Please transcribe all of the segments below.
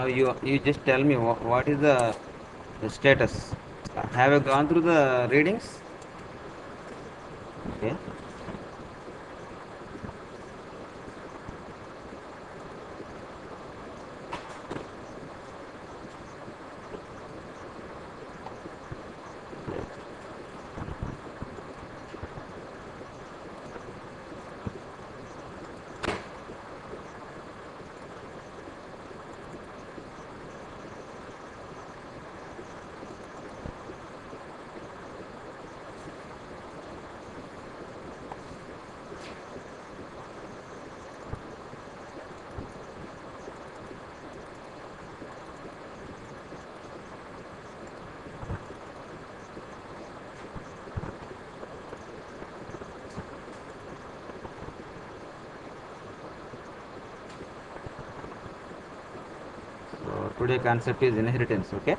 Now you just tell me what is the status. Have you gone through the readings? Okay. So today concept is inheritance. Okay.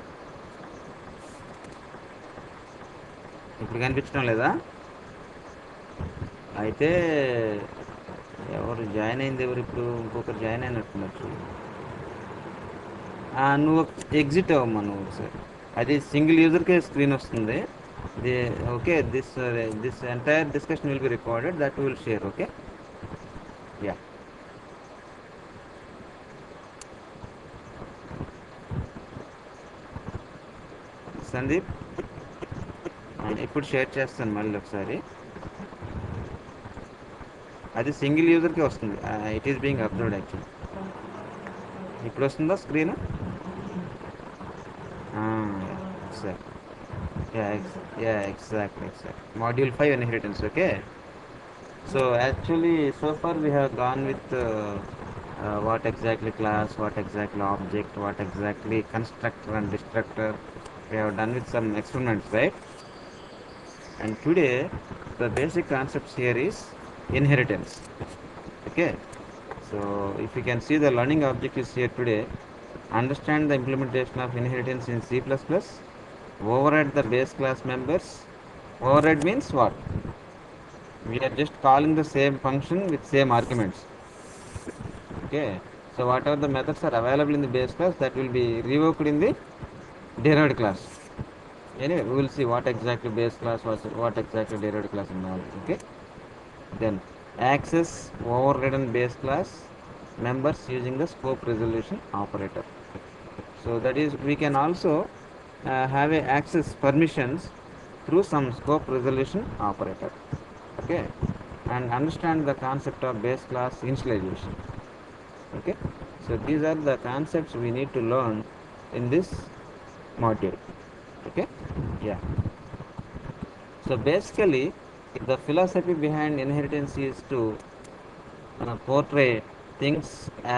ఇప్పుడు కనిపించడం లేదా? అయితే ఎవరు join అయింది ఎవరు ఇప్పుడు? ఇంకొకరు జాయిన్ అయినట్టున్నారు. నువ్వు ఎగ్జిట్ అవ్వమ్మా నువ్వు ఒకసారి. అది సింగిల్ యూజర్కే స్క్రీన్ వస్తుంది. The okay, this entire discussion will be recorded, that will share. Okay. Yeah. Sandeep, ఇప్పుడు షేర్ చేస్తాను మళ్ళీ ఒకసారి. అది సింగిల్ యూజర్కే వస్తుంది. It is being observed actually. ఇప్పుడు వస్తుందా స్క్రీన్? సరే. Yeah, exactly. Module 5 inheritance. Okay. So actually, so far we have gone with what exactly class, what exactly object, what exactly constructor and destructor. We have done with some experiments, right? And today, the basic concepts here is inheritance. Okay. So if you can see, the learning objectives here today: understand the implementation of inheritance in C++, override the base class members. Override means what? We are just calling the same function with same arguments. Okay. So whatever the methods are available in the base class, that will be revoked in the derived class. Anyway, we will see what exactly base class was, what exactly derived class and all. Okay. Then access overridden base class members using the scope resolution operator. So that is, we can also have a access permissions through some scope resolution operator. Okay. And understand the concept of base class initialization. Okay. So these are the concepts we need to learn in this module. Okay. Yeah. So basically, the philosophy behind inheritance is to portray things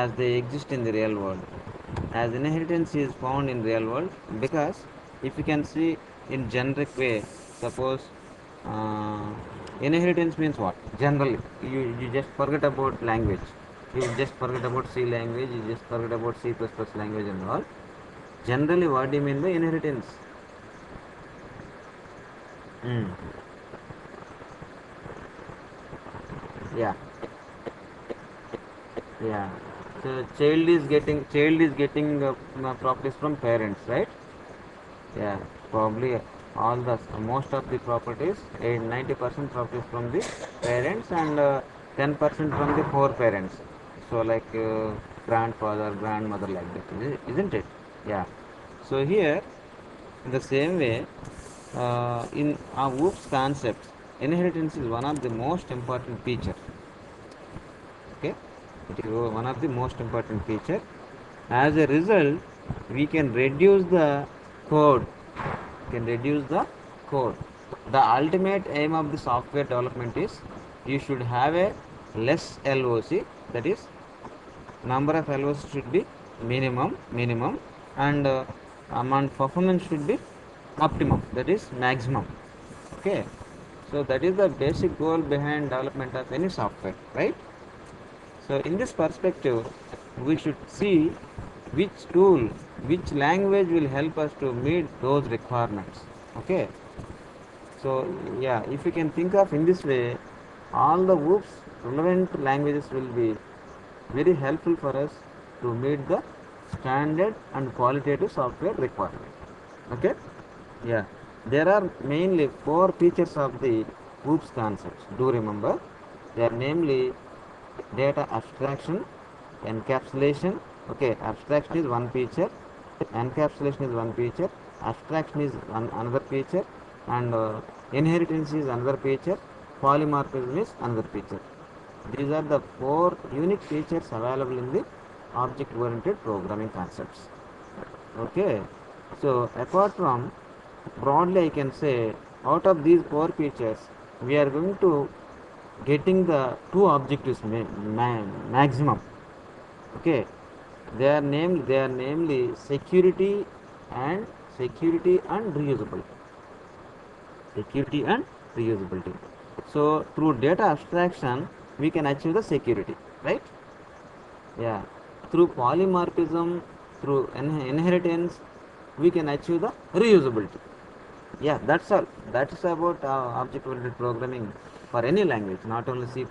as they exist in the real world, as inheritance is found in real world. Because if you can see in generic way, suppose inheritance means what? Generally, you just forget about language, you just forget about C language, you just forget about C++ language and all. Generally, what do you mean by inheritance? Yeah. Yeah. So child is getting properties from parents, right? Yeah. Probably all the most of the properties, 90% properties from the parents, and 10% from the four parents. So like grandfather, grandmother, like that, isn't it? Yeah. So here, in the same way, in our Woop's concepts, inheritance is one of the most important feature. Okay, it is one of the most important feature. As a result, we can reduce the code. The ultimate aim of the software development is you should have a less LOC, that is, number of LOC should be minimum, and amount performance should be optimum, that is maximum. Okay, so that is the basic goal behind development of any software, right? So in this perspective, we should see which tool, which language will help us to meet those requirements. Okay. So yeah, if you can think of in this way, all the Woop's relevant languages will be very helpful for us to meet the standard and qualitative software requirement. Okay? Yeah. There are mainly four features of the OOPS concepts. Do remember? They are namely data abstraction, encapsulation. Okay, abstraction is one feature, encapsulation is one feature, abstraction is another feature, and inheritance is another feature, polymorphism is another feature. These are the four unique features available in the object oriented programming concepts. Okay, so apart from, broadly I can say, out of these four features we are going to getting the two objectives maximum. Okay, they are namely and security and reusability. Security and reusability. So through data abstraction we can achieve the security, right? Yeah. Through polymorphism, through inheritance, we can achieve the reusability. Yeah, that's all. That's about object-oriented programming for any language, not only C++,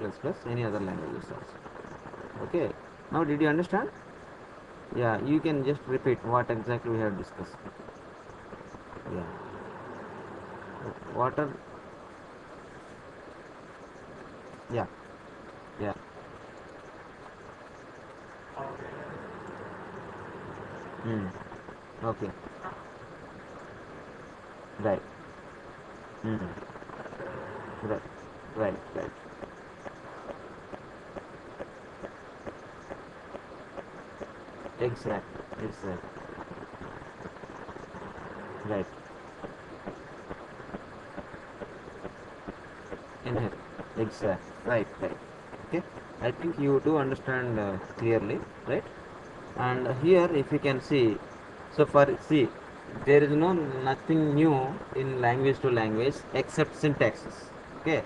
any other languages also. Okay. Now, did you understand? Yeah, you can just repeat what exactly we have discussed. Yeah. What are, yeah, yeah. Hmm. Okay. Right. Hmm. Right. Right. Right. Exactly. Exactly. Right. Inherit. Exactly. Right. Right. Okay. I think you do understand clearly, right? And here if you can see, so for see, there is no nothing new in language to language except syntaxes. Okay,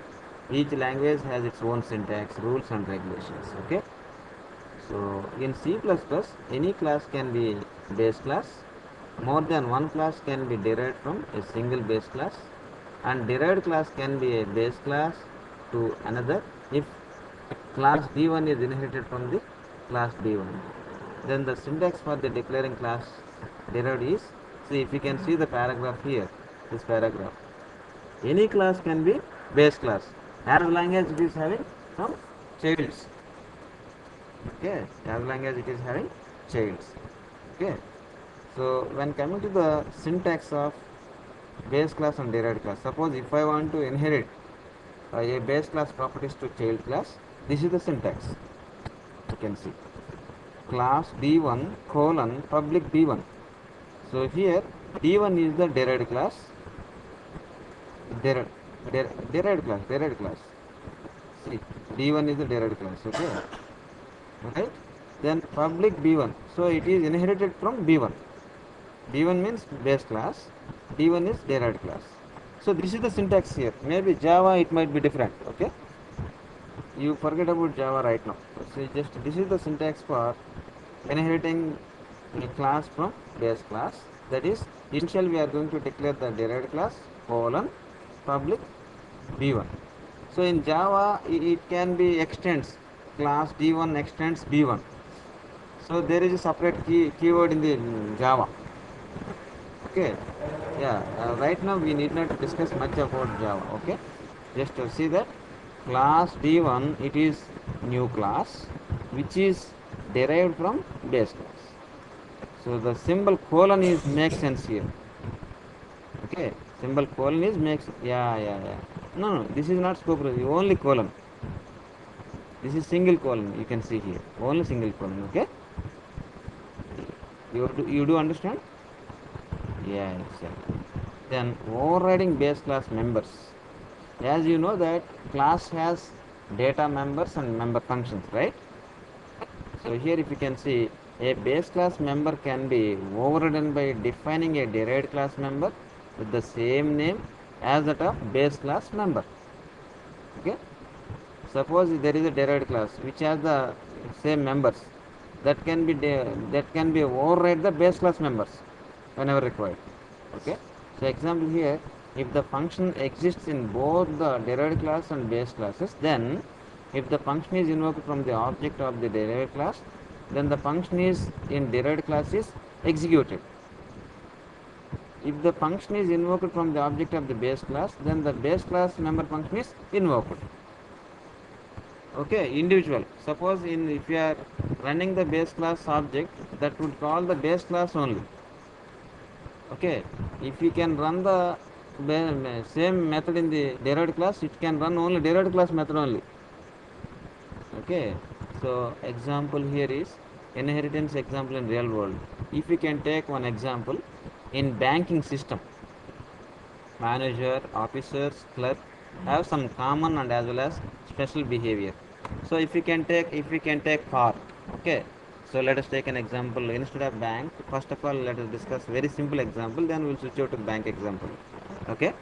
each language has its own syntax, rules and regulations. Okay, so in C++, any class can be base class. More than one class can be derived from a single base class, and derived class can be a base class to another if class D1 is inherited from the class D1. Then the syntax for the declaring class derived is, see if you can see the paragraph here, this paragraph. Any class can be base class as long as it is having some childs. Okay, as long as it is having childs. Okay, so when coming to the syntax of base class and derived class, suppose if I want to inherit a base class properties to child class, this is the syntax. You can see class D1 colon public D1. So here D1 is the derived class, derived class. See, D1 is the derived class. Okay, right? Then public B1. So it is inherited from B1. B1 means base class. D1 is derived class. So this is the syntax here. Maybe Java it might be different. Okay, you forget about Java right now. So just this is the syntax for inheriting a class from base class. That is, initially we are going to declare the derived class colon public B1. So in Java it can be extends, class D1 extends B1. So there is a separate keyword in the Java. Okay, yeah. Right now we need not discuss much about Java. Okay, just to see that class D1 it is new class which is derived from base class. So the symbol colon is makes sense here. Okay, symbol colon is makes, yeah. No, this is not scope only colon. This is single colon. You can see here only single colon. Okay, you do understand? Yeah, exactly. Then overriding base class members. As you know that class has data members and member functions, right? So here if you can see, a base class member can be overridden by defining a derived class member with the same name as that of base class member. Okay. Suppose there is a derived class which has the same members, that can be override the base class members whenever required. Okay. So example here, if the function exists in both the derived class and base classes, then if the function is invoked from the object of the derived class, then the function is in derived class is executed. If the function is invoked from the object of the base class, then the base class member function is invoked. Okay, individual. Suppose if you are running the base class object, that would call the base class only. Okay, if you can run the same method in the derived class, it can run only derived class method only. Okay, so example here is inheritance example in real world. If we can take one example in banking system, manager, officers, clerk have some common and as well as special behavior. So if we can take car, okay. So let us take an example instead of bank. First of all, let us discuss very simple example. Then we'll switch over to bank example. Okay.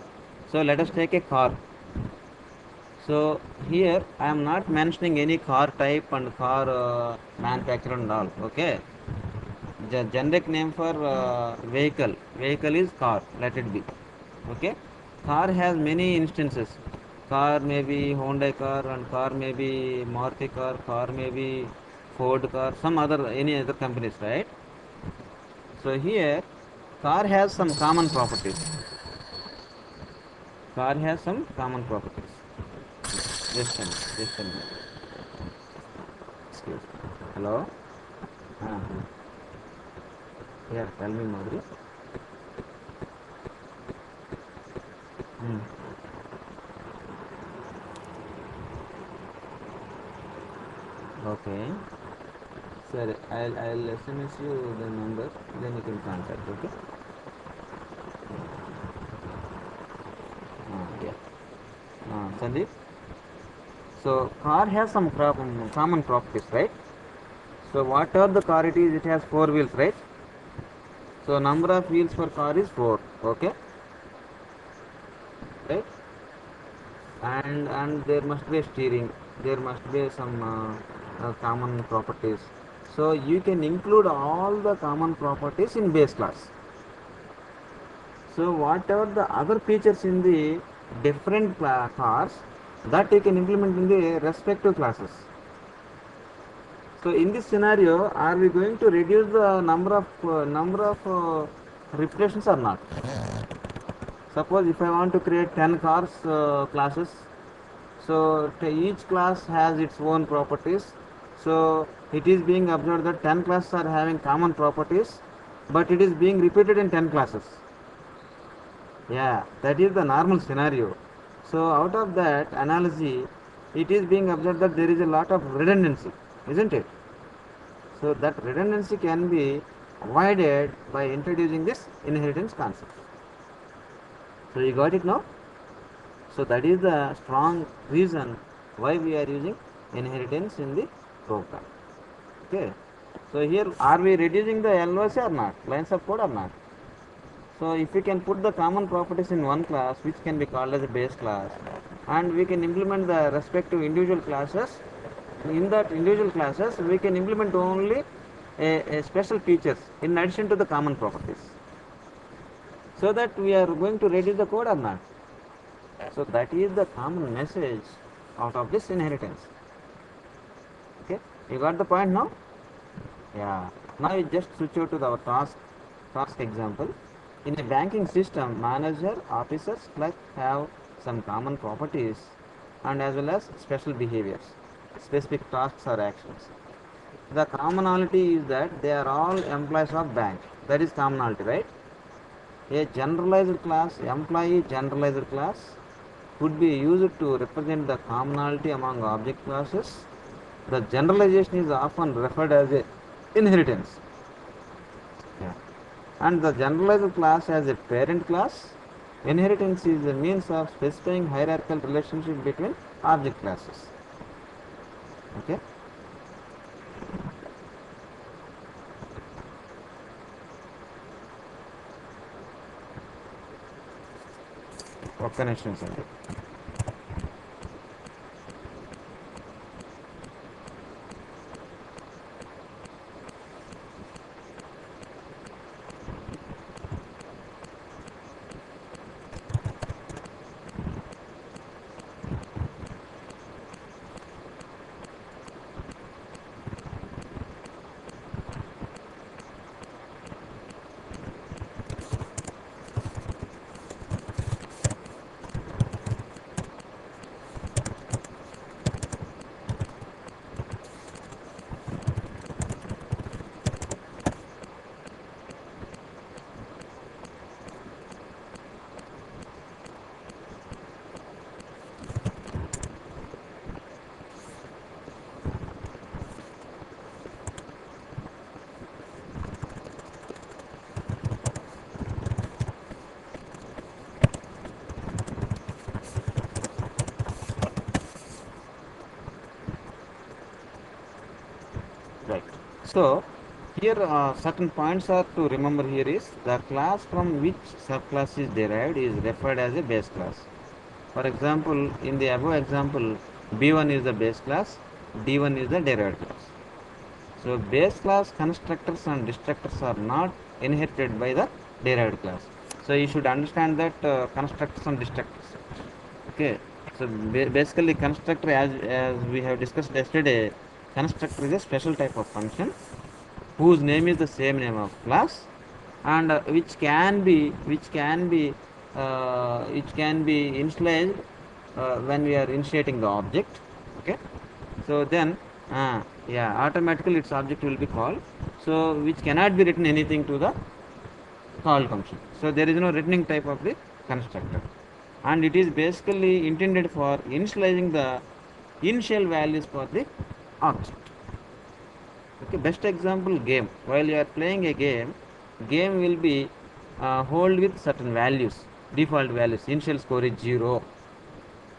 So let us take a car. So here I am not mentioning any car type and car manufacturer and all. Okay. The generic name for vehicle. Vehicle is car. Let it be. Okay. Car has many instances. Car may be Hyundai car and car may be Maruti car may be Ford car, some other any other companies, right? So here car has some common properties. Car has some common properties. Just a minute, just a minute. Excuse me. Hello? Uh, yeah, tell me, Madhuri. Hmm. Okay. Sorry, I'll SMS you the number, then you can contact, okay? Yeah. Sandeep? So car has some common properties, right? So whatever the car it is, it has four wheels, right? So number of wheels for car is four, okay, right? And there must be a steering, there must be some common properties. So you can include all the common properties in base class. So whatever the other features in the different cars, that you can implement in the respective classes. So in this scenario, are we going to reduce the number of reputations or not? Suppose if I want to create 10 cars classes, so each class has its own properties. So it is being observed that 10 classes are having common properties, but it is being repeated in 10 classes. Yeah, that is the normal scenario. So out of that analogy, it is being observed that there is a lot of redundancy, isn't it? So that redundancy can be avoided by introducing this inheritance concept. So you got it now? So that is the strong reason why we are using inheritance in the program. Okay. So here are we reducing the LOC or not? Lines of code or not? So if we can put the common properties in one class, which can be called as a base class, and we can implement the respective individual classes, in that individual classes we can implement only a special features in addition to the common properties. So that we are going to reduce the code or not. So that is the common message out of this inheritance. Okay, you got the point now? Yeah. Now you just switch over to our task example. In a banking system, manager, officers, clerk have some common properties and as well as special behaviors, specific tasks or actions. The commonality is that they are all employees of bank. That is commonality, right? A generalized class, employee generalized class, could be used to represent the commonality among object classes. The generalization is often referred as a inheritance. Yeah. And the generalized class as a parent class. Inheritance is a means of specifying hierarchical relationship between object classes. Okay. ఒక్క నిమిషం sir. Right. So here certain points are to remember here is the class from which subclass is derived is referred as a base class. For example, in the above example, B1 is the base class, D1 is the derived class. So base class constructors and destructors are not inherited by the derived class. So you should understand that constructors and destructors. Okay. So basically constructor, as we have discussed yesterday, constructor is a special type of function whose name is the same name of class, and which can be initialized when we are initiating the object. Okay. So then yeah, automatically its object will be called, so which cannot be written anything to the call function. So there is no returning type of the constructor, and it is basically intended for initializing the initial values for the object. Okay, best example, game. While you are playing a game will be hold with certain values, default values. Initial score is 0.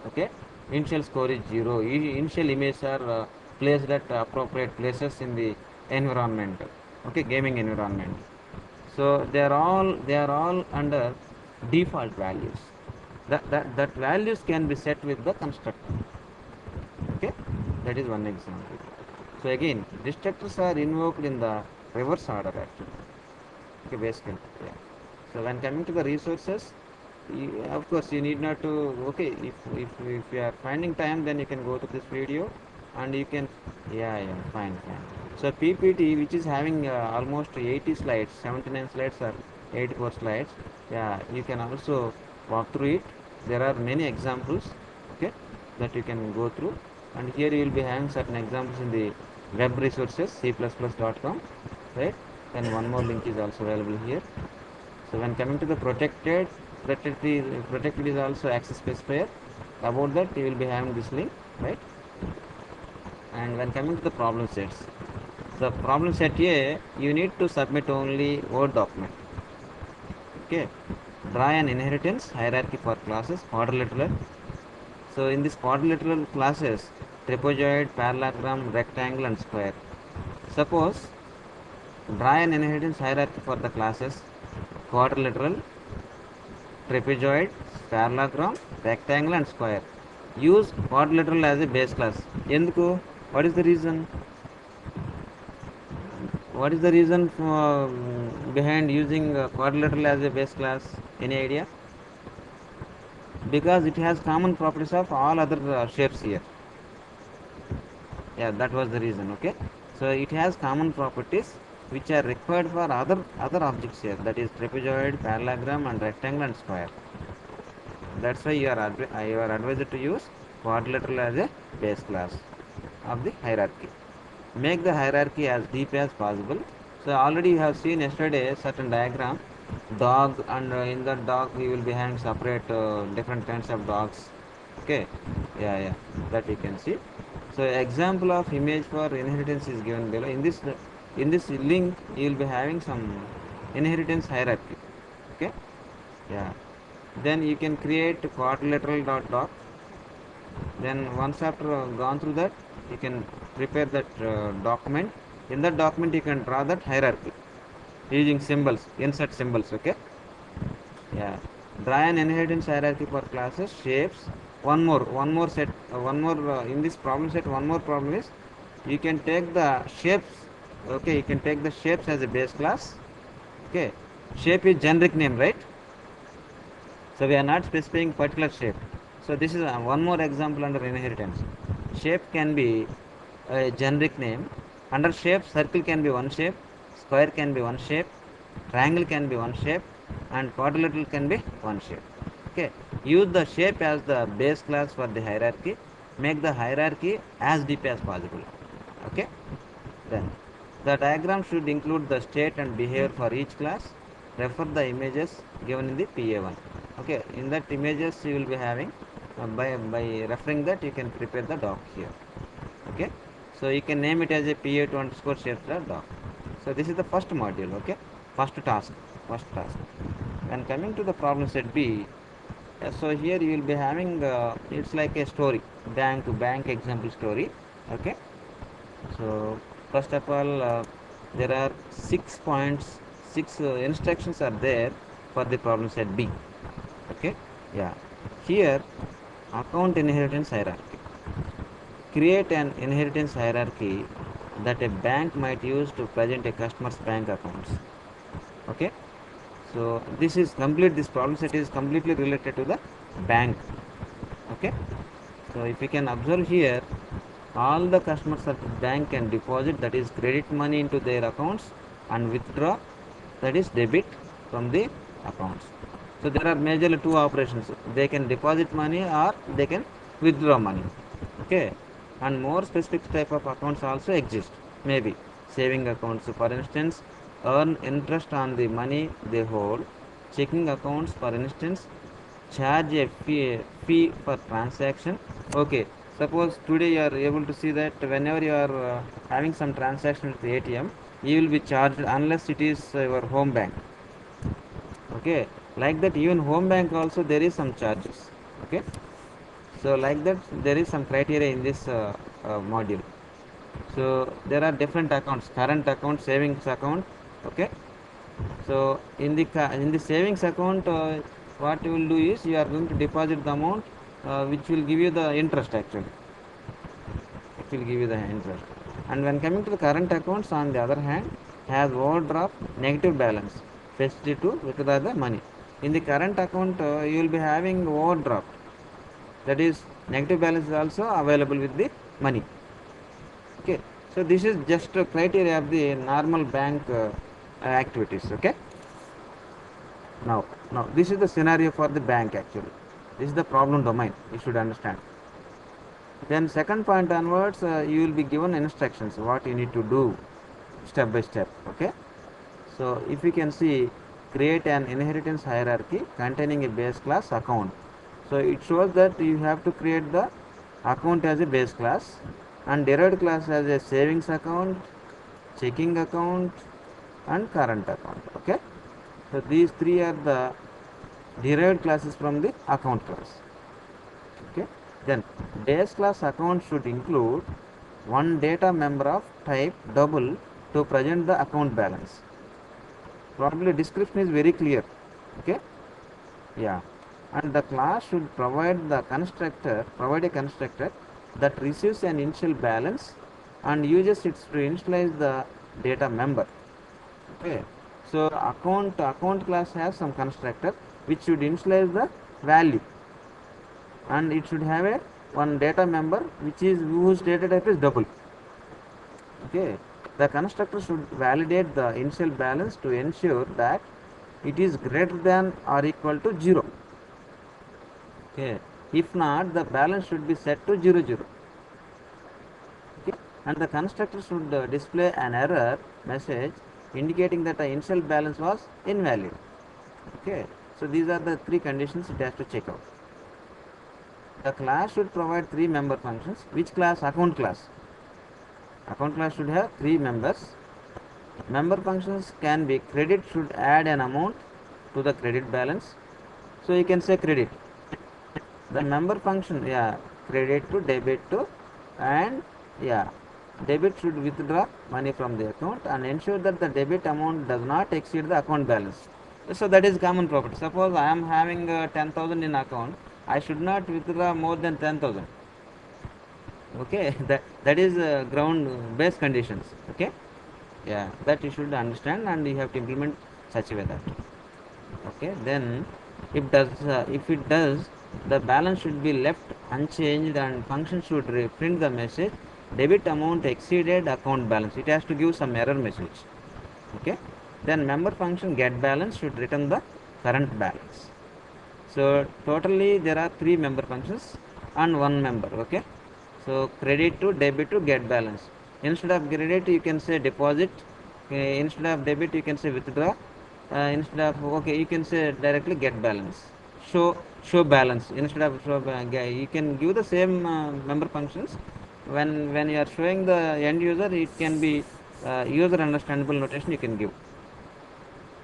Okay, initial score is 0. Initial images are placed at appropriate places in the environment. Okay, gaming environment. So they are all under default values. That values can be set with the constructor. Okay, that is one example. So again, destructors are invoked in the reverse order actually. Okay, basically. Yeah. So when coming to the resources, of course you need not to. Okay, if you are finding time, then you can go to this video, and you can. Yeah, fine. So PPT, which is having almost 80 slides, 79 slides or 84 slides. Yeah, you can also walk through it. There are many examples. Okay, that you can go through, and here you will be having certain examples in the web resources c++.com, right? And one more link is also available here. So when coming to the protected is also access specifier. About that you will be having this link, right? And when coming to the problem sets, the problem set A, you need to submit only Word document. Okay, draw an inheritance hierarchy for classes quadrilateral. So in this quadrilateral classes, trapezoid, parallelogram, rectangle, and square. Suppose draw an inheritance hierarchy for the classes quadrilateral, trapezoid, parallelogram, rectangle, and square. Use quadrilateral as a base class. Enduku? What is the reason? What is the reason for, behind using quadrilateral as a base class? Any idea? Because it has common properties of all other shapes here. Yeah, that was the reason. Okay, so it has common properties which are required for other objects here. That is trapezoid, parallelogram, and rectangle and square. That's why you are advised to use quadrilateral as a base class of the hierarchy. Make the hierarchy as deep as possible. So already you have seen yesterday certain diagram, dog, and in that dog we will be having separate different kinds of dogs. Okay, yeah, that you can see. So example of image for inheritance is given below. In this link you will be having some inheritance hierarchy. Okay, yeah. Then you can create quadrilateral dot. Then once after gone through that, you can prepare that document. In that document you can draw that hierarchy using symbols, insert symbols. Okay, yeah. Draw an inheritance hierarchy for classes, shapes. One more set, one more in this problem set. One more problem is you can take the shapes. Okay, you can take the shapes as a base class. Okay, shape is generic name, right? So we are not specifying particular shape. So this is one more example under inheritance. Shape can be a generic name. Under shape, circle can be one shape, square can be one shape, triangle can be one shape, and quadrilateral can be one shape. Okay. Use the shape as the base class for the hierarchy. Make the hierarchy as deep as possible. Okay. Then the diagram should include the state and behavior for each class. Refer the images given in the PA1. Okay, in that images you will be having, by referring that you can prepare the doc here. Okay, so you can name it as a PA2 underscore shape doc. So this is the first module. Okay, first task. When coming to the problem set B, so here you will be having, it's like a story, bank example story. Okay, so First of all, there are 6 points, six instructions are there for the problem set B. Okay, yeah. Here, account inheritance hierarchy. Create an inheritance hierarchy that a bank might use to present a customer's bank accounts. Okay, so this problem set is completely related to the bank. Okay, so if you can observe here, all the customers of the bank can deposit, that is credit money into their accounts, and withdraw, that is debit from the accounts. So there are majorly two operations. They can deposit money or they can withdraw money. Okay, and more specific type of accounts also exist. Maybe saving accounts, for instance, earn interest on the money they hold. Checking accounts, for instance, charge a fee for transaction. Okay, suppose today you are able to see that whenever you are having some transaction with the ATM, you will be charged unless it is your home bank. Okay, like that, even home bank also there is some charges. Okay, so like that, there is some criteria in this module. So there are different accounts: current account, savings account. Okay, so in the savings account, what you will do is you are going to deposit the amount, which will give you the interest actually. It will give you the interest. And when coming to the current accounts, on the other hand, has overdraft, negative balance, facility to withdraw the money. In the current account, you will be having overdraft. That is, negative balance is also available with the money. Okay. So this is just a criteria of the normal bank activities. Okay. Now this is the scenario for the bank actually. This is the problem domain. You should understand. Then second point onwards, you will be given instructions what you need to do step by step. Okay. So if you can see, create an inheritance hierarchy containing a base class account. So it shows that you have to create the account as a base class and derived class as a savings account, checking account, and current account. Okay. So these three are the derived classes from the account class. Okay. Then base class account should include one data member of type double to present the account balance. Probably description is very clear. Okay. Yeah. And the class should provide a constructor that receives an initial balance and uses it to initialize the data member. Okay. So account class has some constructor which should initialize the value, and it should have a one data member whose data type is double. Okay, the constructor should validate the initial balance to ensure that it is greater than or equal to 0. Okay, if not, the balance should be set to 0, 0. Okay, and the constructor should display an error message indicating that the initial balance was invalid. Okay, so these are the three conditions it has to check out. The class should provide three member functions. Which class? Account class. Account class should have three members. Member functions can be credit, should add an amount to the credit balance. So you can say credit. The member function, yeah, credit to, debit to, and yeah, debit should withdraw money from the account and ensure that the debit amount does not exceed the account balance. So that is common property. Suppose I am having 10,000 in account, I should not withdraw more than 10,000. Okay, that is ground base conditions. Okay, yeah, that you should understand and you have to implement such a way that. Okay, then if it does, the balance should be left unchanged and function should print the message debit amount exceeded account balance. It has to give some error message. Okay, then member function get balance should return the current balance. So totally there are three member functions and one member. Okay, so credit to, debit to, get balance. Instead of credit you can say deposit, instead of debit you can say withdraw, instead of, okay, you can say directly get balance. Show balance, instead of you can give the same member functions. When you are showing the end user, it can be user understandable notation you can give.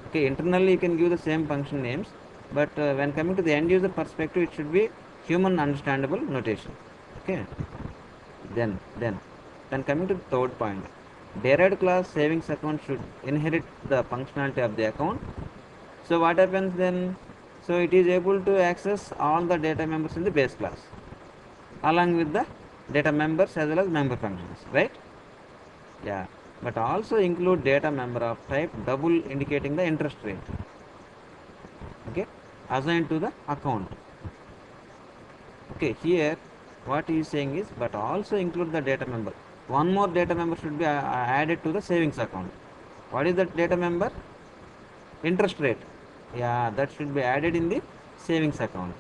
Okay, internally you can give the same function names, but when coming to the end user perspective, it should be human understandable notation. Okay, then coming to the third point, derived class savings account should inherit the functionality of the account. So what happens then? So it is able to access all the data members in the base class along with the data members as well as member functions, right? Yeah, but also include data member of type double indicating the interest rate, okay, assigned to the account. Okay, here what he is saying is, but also include the data member. One more data member should be added to the savings account. What is that data member? Interest rate. Yeah, that should be added in the savings account.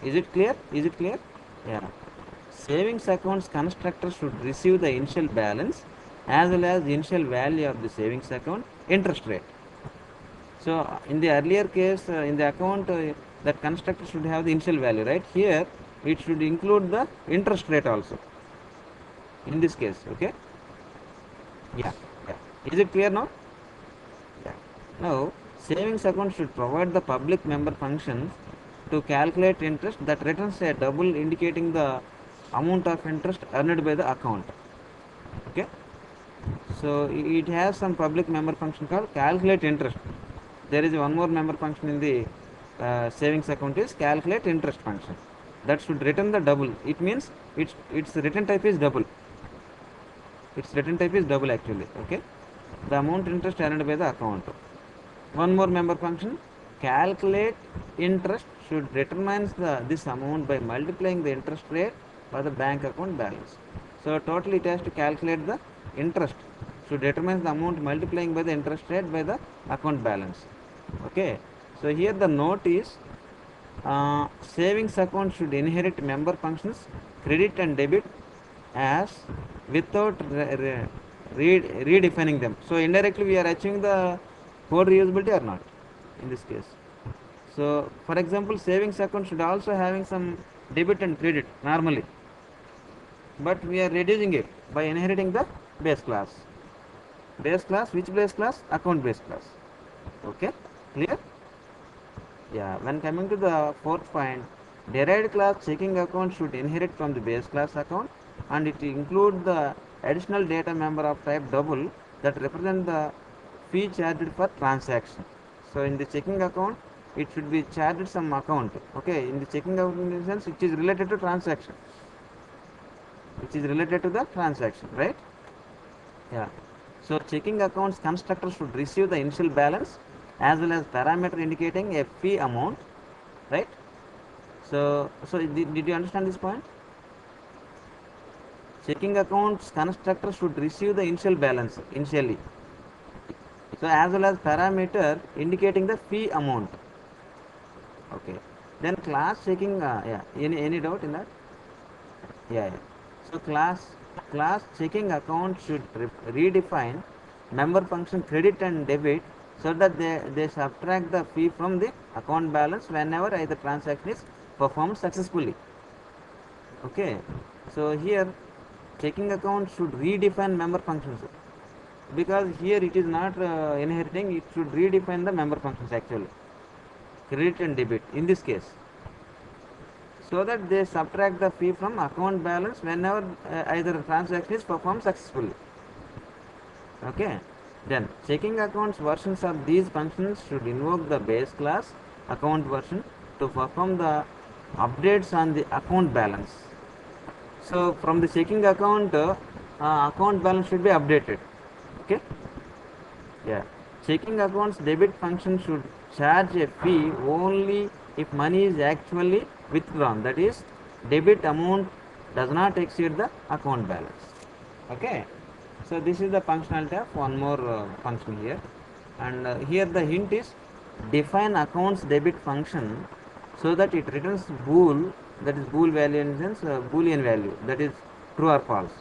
Is it clear? Is it clear? Yeah. Savings accounts constructor should receive the initial balance as well as the initial value of the savings account interest rate. So in the earlier case, in the account, that constructor should have the initial value, right? Here, it should include the interest rate also. In this case, okay? Yeah, yeah. Is it clear now? Yeah. Now, savings account should provide the public member functions to calculate interest that returns a double indicating the amount of interest earned by the account. Okay. So it has some public member function called calculate interest. There is one more member function in the savings account is calculate interest function. That should return the double. It means its return type is double. Its return type is double actually. Okay. The amount interest earned by the account. One more member function, calculate interest should determine this amount by multiplying the interest rate by the bank account balance. So totally it has to calculate the interest, should determine the amount multiplying by the interest rate by the account balance. Okay. So here the note is savings account should inherit member functions credit and debit as without redefining them. So indirectly we are achieving the code reusability or not in this case. So for example, savings account should also having some debit and credit normally, but we are reducing it by inheriting the base class. Base class, which base class? Account base class. Okay, clear? Yeah, when coming to the fourth point, derived class checking account should inherit from the base class account and it include the additional data member of type double that represent the fee charged for transaction. So in the checking account, it should be charged some account. Okay, in the checking account in the sense which is related to transaction. Which is related to the transaction, right? Yeah. So checking accounts constructor should receive the initial balance as well as parameter indicating a fee amount, right? So did you understand this point? Checking accounts constructor should receive the initial balance initially. So as well as parameter indicating the fee amount. Okay. Then class checking, yeah. Any doubt in that? Yeah, yeah. So class checking account should redefine member function credit and debit so that they subtract the fee from the account balance whenever either transaction is performed successfully. Okay. So here checking account should redefine member functions because here it is not inheriting, it should redefine the member functions actually, credit and debit in this case, so that they subtract the fee from account balance whenever either transaction is performed successfully. Okay. Then checking accounts versions of these functions should invoke the base class account version to perform the updates on the account balance. So from the checking account, account balance should be updated. Okay. Yeah. Checking accounts debit function should charge a fee only if money is actually withdrawn. That is, debit amount does not exceed the account balance. Okay. So this is the functionality of one more function here, and here the hint is define accounts debit function so that it returns bool, that is bool value in the sense boolean value, that is true or false.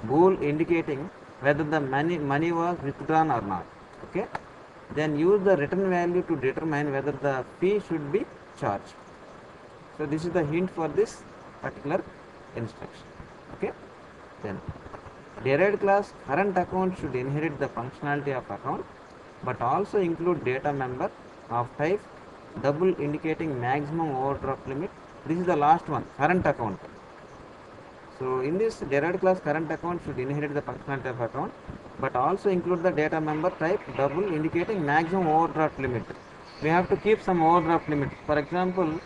Bool indicating whether the money was withdrawn or not. Okay. Then use the return value to determine whether the fee should be charged. So this is the hint for this particular instruction. Okay. Then derived class current account should inherit the functionality of account but also include data member of type double indicating maximum overdraft limit. This is the last one, current account. So in this derived class, current account should inherit the functionality of account, but also include the data member type double indicating maximum overdraft limit. We have to keep some overdraft limit. For example,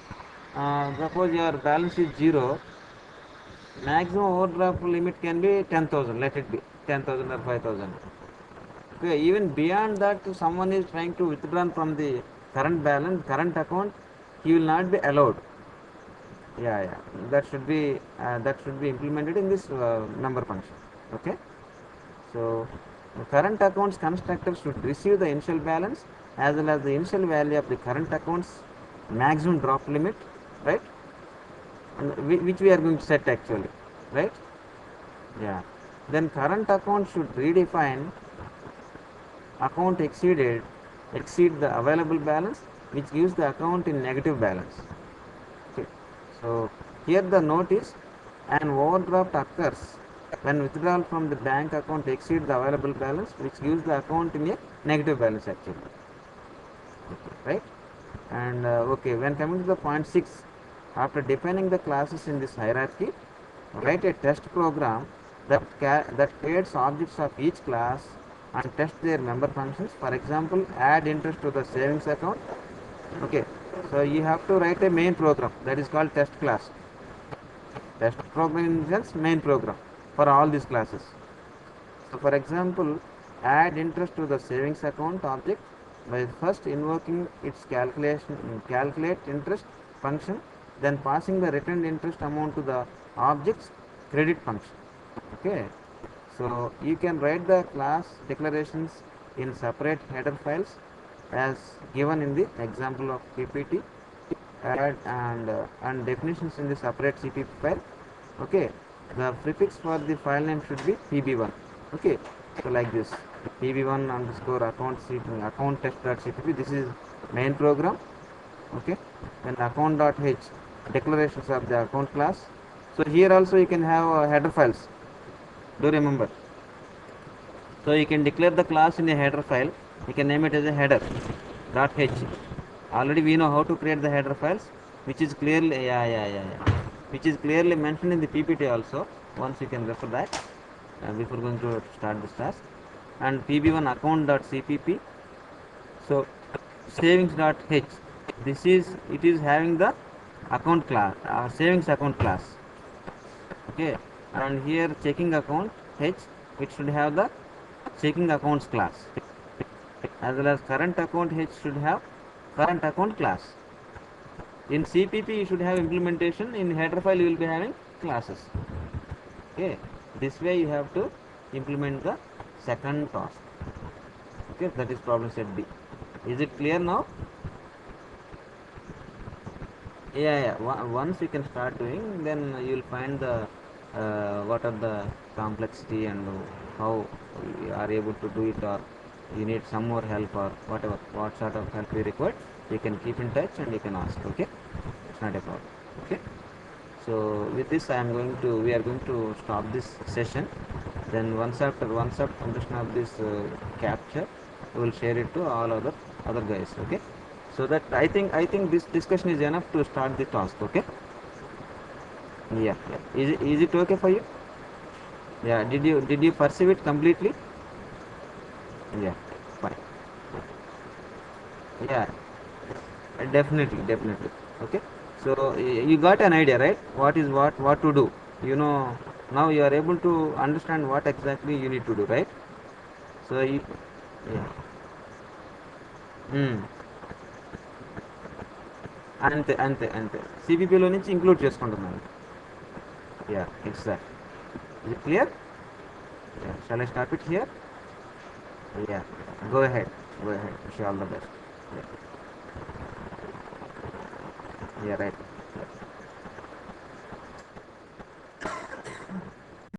suppose your balance is 0, maximum overdraft limit can be 10,000. Let it be 10,000 or 5,000. Okay, even beyond that, if someone is trying to withdraw from the current balance, current account, he will not be allowed. Yeah, that should be implemented in this number function. Okay, so the current accounts constructor should receive the initial balance as well as the initial value of the current accounts maximum drop limit, right? And which we are going to set actually, right? Yeah. Then current account should redefine account exceed the available balance, which gives the account in negative balance. Okay. So here the note is an overdraft occurs when withdrawal from the bank account exceeds the available balance, which gives the account in a negative balance actually. Okay, right? And okay, when coming to the point 6, after defining the classes in this hierarchy, write a test program that creates objects of each class and test their member functions. For example, add interest to the savings account. Okay, so you have to write a main program that is called test class. Test program in the sense main program for all these classes. So for example, add interest to the savings account object by first invoking its calculate interest function, then passing the returned interest amount to the object's credit function. Okay, so you can write the class declarations in separate header files as given in the example of PPT, add and definitions in the separate CPP file. Okay, the prefix for the file name should be pb1. Okay, so like this, pb1 underscore account test.cpp, this is main program. Okay, then account.h, declarations of the account class. So here also you can have header files, do remember. So you can declare the class in a header file, you can name it as a header dot h. Already we know how to create the header files, which is clearly which is clearly mentioned in the PPT also. Once you can refer that before going to start this task. And pb1 account.cpp. So savings.h, this is it is having the account class, savings account class. Okay, and here checking account h, it should have the checking accounts class, as well as current account h should have current account class. In CPP you should have implementation, in header file you will be having classes. Okay, this way you have to implement the second task. Okay, that is problem set B. Is it clear now? Once you can start doing, then you will find the what are the complexity and how you are able to do it, or you need some more help or whatever, what sort of help you require, you can keep in touch and you can ask. Okay, it's not a problem. Okay, so with this we are going to stop this session. Then once after completion of this capture, we will share it to all other guys. Okay, so that I think this discussion is enough to start the task. Okay, yeah. Is it okay for you? Yeah, did you perceive it completely? Yeah, fine. Yeah, definitely. Okay, so you got an idea, right? What is what to do, you know. Now you are able to understand what exactly you need to do, right? So you, yeah. Hmm. అంతే సిపిపిలో నుంచి include చేసుకుంటున్నాను. Yeah exact. Is it clear? Yeah. Shall I stop it here? Yeah. Go ahead. Go ahead. Wish you all the best. Yeah. Yeah, right.